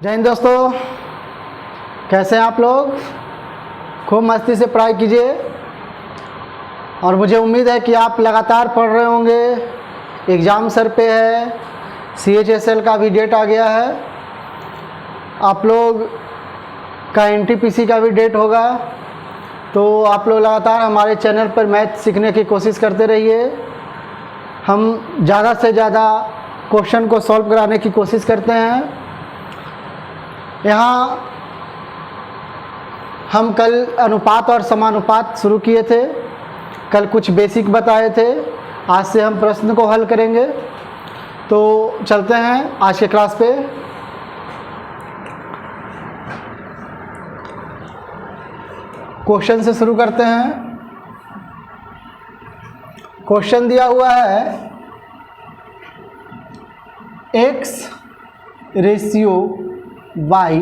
जय हिंद दोस्तों, कैसे हैं आप लोग। खूब मस्ती से पढ़ाई कीजिए और मुझे उम्मीद है कि आप लगातार पढ़ रहे होंगे। एग्ज़ाम सर पे है, CHSL का भी डेट आ गया है। आप लोग का NTPC का भी डेट होगा, तो आप लोग लगातार हमारे चैनल पर मैथ सीखने की कोशिश करते रहिए। हम ज़्यादा से ज़्यादा क्वेश्चन को सॉल्व कराने की कोशिश करते हैं। यहाँ हम कल अनुपात और समानुपात शुरू किए थे, कल कुछ बेसिक बताए थे। आज से हम प्रश्न को हल करेंगे, तो चलते हैं आज के क्लास पे। क्वेश्चन से शुरू करते हैं। क्वेश्चन दिया हुआ है x ratio y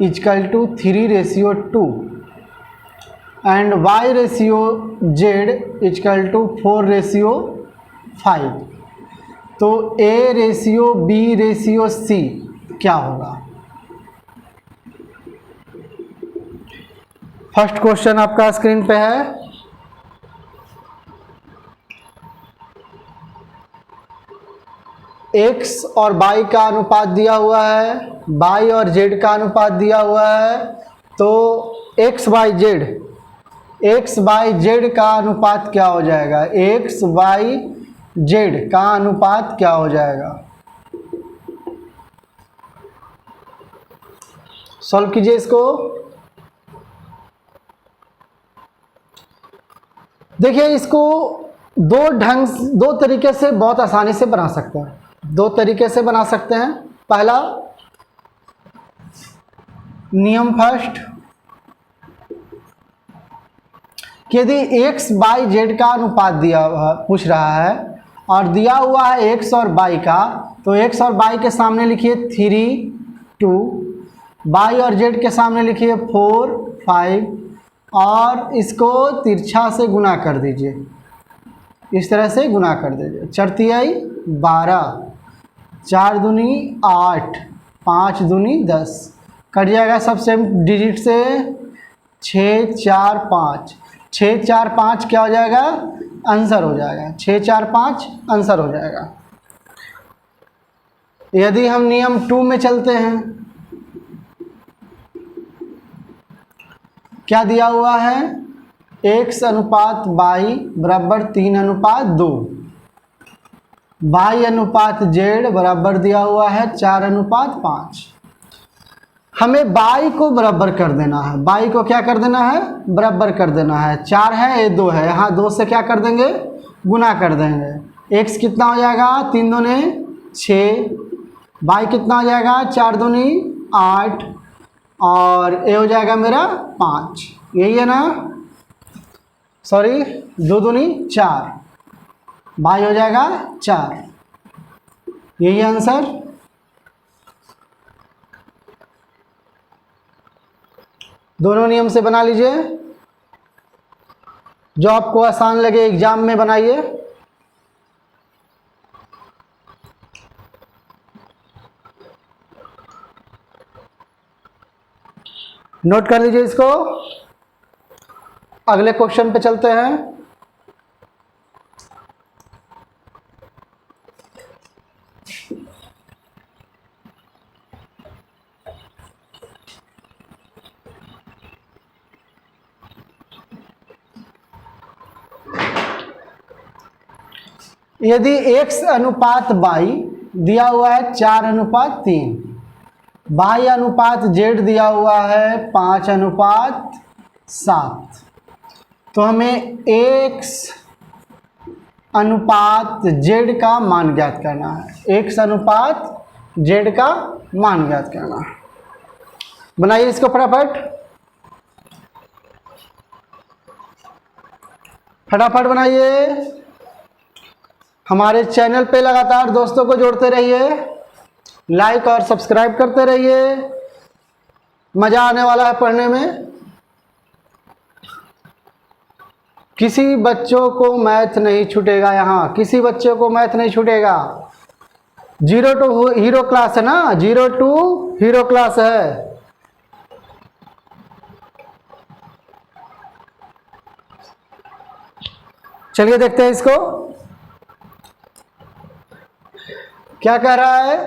equal to 3:2 and y ratio z equal to 4:5। तो a ratio b ratio c क्या होगा। फर्स्ट क्वेश्चन आपका स्क्रीन पे है। x और y का अनुपात दिया हुआ है, y और z का अनुपात दिया हुआ है। तो x y z का अनुपात क्या हो जाएगा। x y z का अनुपात क्या हो जाएगा। सॉल्व कीजिए इसको। देखिए, इसको दो तरीके से बहुत आसानी से बना सकते हैं। दो तरीके से बना सकते हैं। पहला नियम फर्स्ट, कि यदि x y z का अनुपात पूछ रहा है और दिया हुआ है x और y का, तो x और y के सामने लिखिए 3, 2, y और z के सामने लिखिए 4, 5 और इसको तिरछा से गुना कर दीजिए। इस तरह से गुना कर दीजिए। 4 तिहाई 12, 4 दूनी 8, 5 दूनी 10, कट जाएगा सब सेम डिजिट से। 6, 4, 5, 6, 4, 5 क्या हो जाएगा, आंसर हो जाएगा। 6, 4, 5 आंसर हो जाएगा। यदि हम नियम 2 में चलते हैं, क्या दिया हुआ है, x अनुपात y बराबर 3:2, y अनुपात z बराबर दिया हुआ है 4:5। हमें y को बराबर कर देना है। y को क्या कर देना है, बराबर कर देना है। 4 है, ये 2 है, यहाँ 2 से क्या कर देंगे, गुना कर देंगे। x कितना हो जाएगा, 3 दूनी 6, y कितना हो जाएगा, 4 दूनी 8 और ये हो जाएगा मेरा 5। यही है ना, सॉरी 2 दूनी 4, y हो जाएगा 4। यही आंसर। दोनों नियम से बना लीजिए, जो आपको आसान लगे एग्जाम में बनाइए। नोट कर लीजिए इसको। अगले क्वेश्चन पे चलते हैं। यदि x अनुपात y दिया हुआ है 4:3, y अनुपात z दिया हुआ है 5:7, तो हमें x अनुपात z का मान ज्ञात करना है। x अनुपात z का मान ज्ञात करना है। बनाइए इसको फटाफट बनाइए। हमारे चैनल पे लगातार दोस्तों को जोड़ते रहिए, लाइक और सब्सक्राइब करते रहिए। मज़ा आने वाला है पढ़ने में। किसी बच्चों को मैथ नहीं छूटेगा, यहाँ किसी बच्चे को मैथ नहीं छूटेगा। जीरो टू हीरो क्लास है ना, 0 टू हीरो क्लास है। चलिए देखते हैं इसको क्या कह रहा है,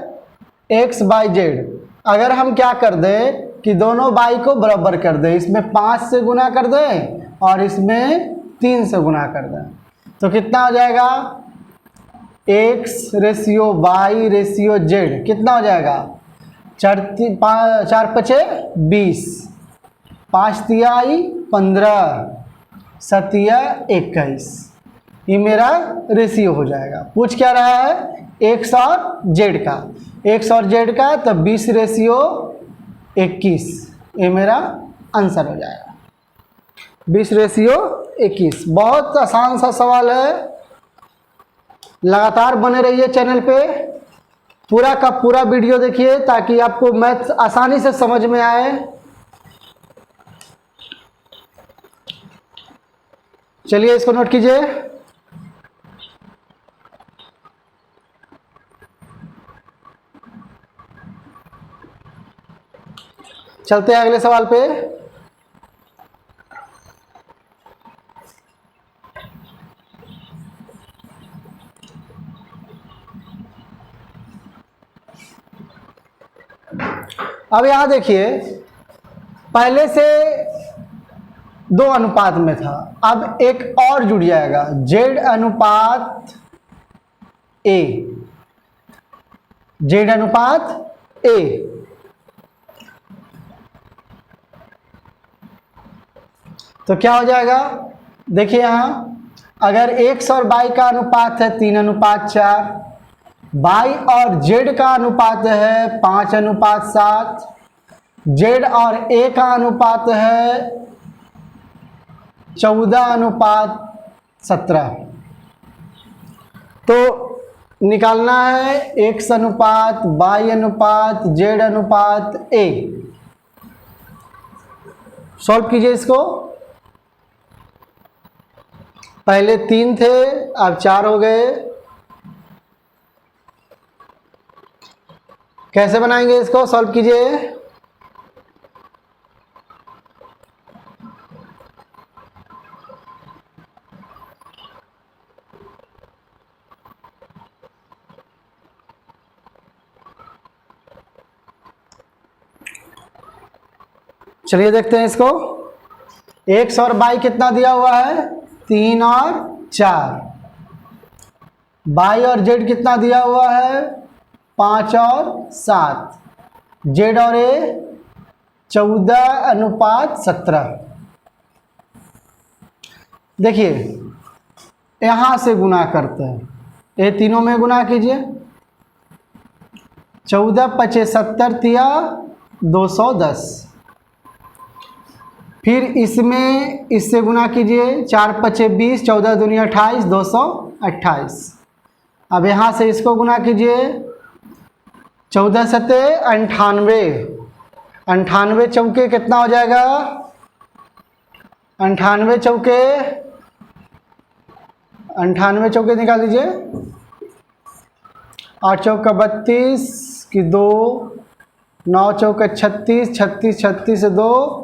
x बाई जेड। अगर हम क्या कर दें कि दोनों बाई को बराबर कर दें, इसमें 5 से गुना कर दें और इसमें 3 से गुना कर दें, तो कितना हो जाएगा, x ratio Y ratio Z कितना हो जाएगा, 4 पचे 20, 5 तिहाई 15, 7 21, ये मेरा रेशियो हो जाएगा। पूछ क्या रहा है, एक्स और जेड का, एक्स और जेड का, तो 20 रेशियो 21, ये मेरा आंसर हो जाएगा, 20 रेशियो 21। बहुत आसान सा सवाल है, लगातार बने रहिए चैनल पे, पूरा का पूरा वीडियो देखिए ताकि आपको मैथ आसानी से समझ में आए। चलिए इसको नोट कीजिए। चलते हैं अगले सवाल पे। अब यहां देखिए, पहले से 2 अनुपात में था, अब एक और जुड़ जाएगा, जेड अनुपात ए, जेड अनुपात ए। तो क्या हो जाएगा, देखिए यहां अगर एक्स और बाई का अनुपात है 3:4, बाई और जेड का अनुपात है 5:7, जेड और ए का अनुपात है 14:17। तो निकालना है एक्स अनुपात बाई अनुपात जेड अनुपात ए। सॉल्व कीजिए इसको, पहले 3 थे अब 4 हो गए। कैसे बनाएंगे इसको, सॉल्व कीजिए। चलिए देखते हैं इसको, एक्स और बाई कितना दिया हुआ है, 3 और 4, बाई और जेड कितना दिया हुआ है, 5 और 7, जेड और ए 14:17। देखिए यहां से गुना करते हैं, ये तीनों में गुना कीजिए, 14 पचे 70 तिया 210, फिर इसमें इससे गुना कीजिए, 4 पचे 20, 14 दूनी 28, 228। अब यहाँ से इसको गुना कीजिए, 14 सत्ते 98, 98 चौके कितना हो जाएगा, 98 चौके निकाल दीजिए, 8 चौका 32 की 2, 9 चौका 36, 36 36 से 2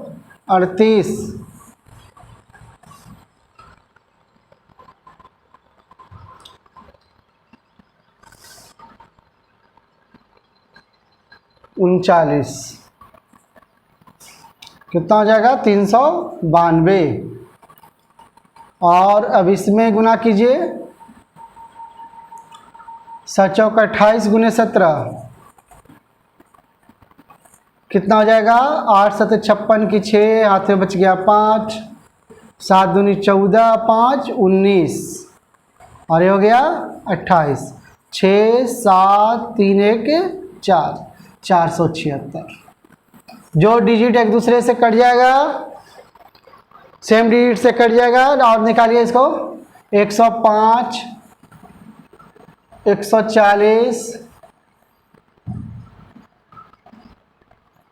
38, उनचालीस, कितना हो जाएगा 392। और अब इसमें गुना कीजिए, 7 चौका 28 गुने 17 कितना हो जाएगा, 8 7 56 की 6, हाथ में बच गया 5, 7 दूनी 14, 5 19, और ये हो गया 28, 6 7 3 1 4, 476। जो डिजिट एक दूसरे से कट जाएगा, सेम डिजिट से कट जाएगा, और निकालिए इसको, 105, 140,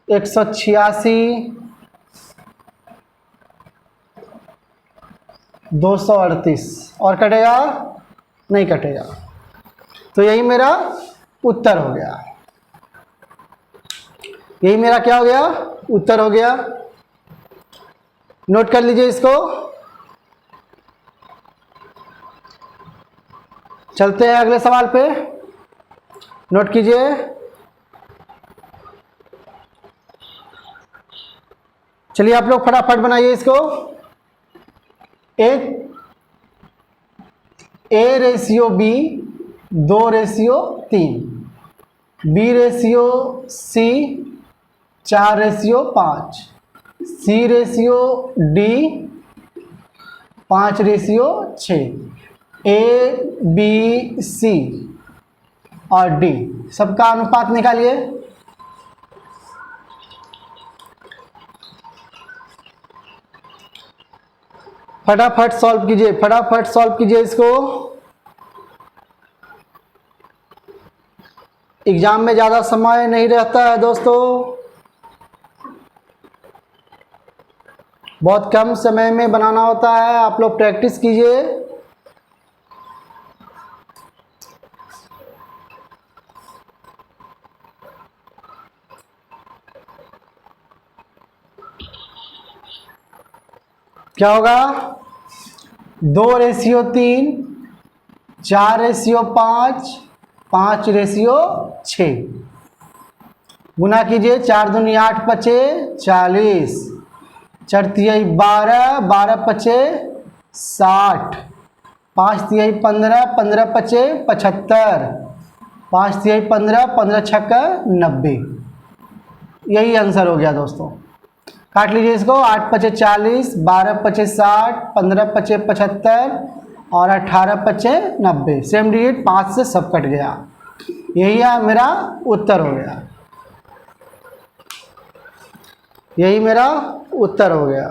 186, 238, और कटेगा नहीं कटेगा। तो यही मेरा उत्तर हो गया। यही मेरा क्या हो गया, उत्तर हो गया। नोट कर लीजिए इसको। चलते हैं अगले सवाल पे, नोट कीजिए। चलिए आप लोग फटाफट बनाइए इसको। एक A/B 2/3, B/C 4/5, C/D 5/6। A, B, C और D सबका अनुपात निकालिए। फटाफट सॉल्व कीजिए, फटाफट सॉल्व कीजिए इसको। एग्जाम में ज़्यादा समय नहीं रहता है दोस्तों, बहुत कम समय में बनाना होता है। आप लोग प्रैक्टिस कीजिए। क्या होगा, 2/3, 4/5, 5/6। गुना कीजिए, 4 दूनी 8 पचे 40, 4 तिहाई 12, 12 पचे 60, 5 तिहाई 15, 15 पचे 75, 5 तिहाई 15, 15 छक्का 90। यही आंसर हो गया दोस्तों। काट लीजिए इसको। 8 पचे 40, 12 पचे 60, 15 पचे 75 और 18 पचे 90। सेम डिजिट 5 से सब कट गया। यही है मेरा उत्तर हो गया, यही मेरा उत्तर हो गया।